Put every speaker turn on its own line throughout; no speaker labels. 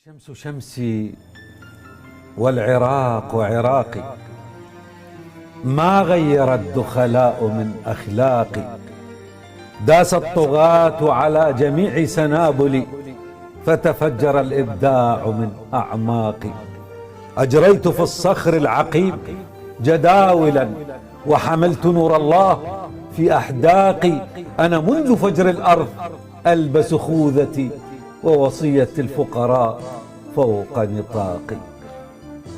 الشمس شمسي والعراق عراقي، ما غير الدخلاء من أخلاقي. داس الطغاة على جميع سنابلي، فتفجر الإبداع من أعماقي. أجريت في الصخر العقيم جداولا، وحملت نور الله في أحداقي. أنا منذ فجر الأرض ألبس خوذتي، ووصية الفقراء فوق نطاقي.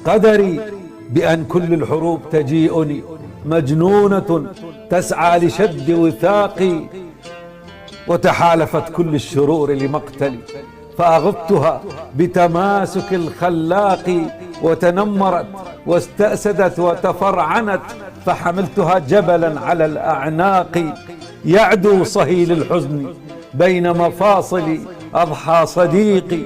قدري بأن كل الحروب تجيئني، مجنونة تسعى لشد وثاقي. وتحالفت كل الشرور لمقتلي، فأغضتها بتماسك الخلاق. وتنمرت واستأسدت وتفرعنت، فحملتها جبلا على الأعناق. يعدو صهيل الحزن بين مفاصلي، أضحى صديقي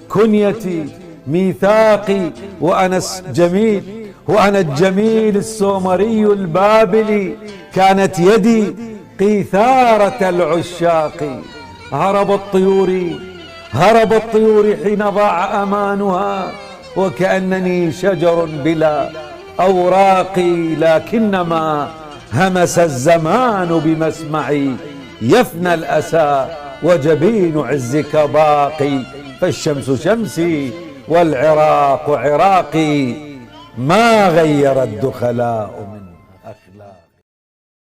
كنيتي ميثاقي. وأنا الجميل السومري البابلي، كانت يدي قيثارة العشاق. هرب الطيور حين ضاع أمانها، وكأنني شجر بلا أوراق. لكنما همس الزمان بمسمعي، يفنى الأسى وجبين عزك باقي. فالشمس شمسي والعراق عراقي، ما غير الدخلاء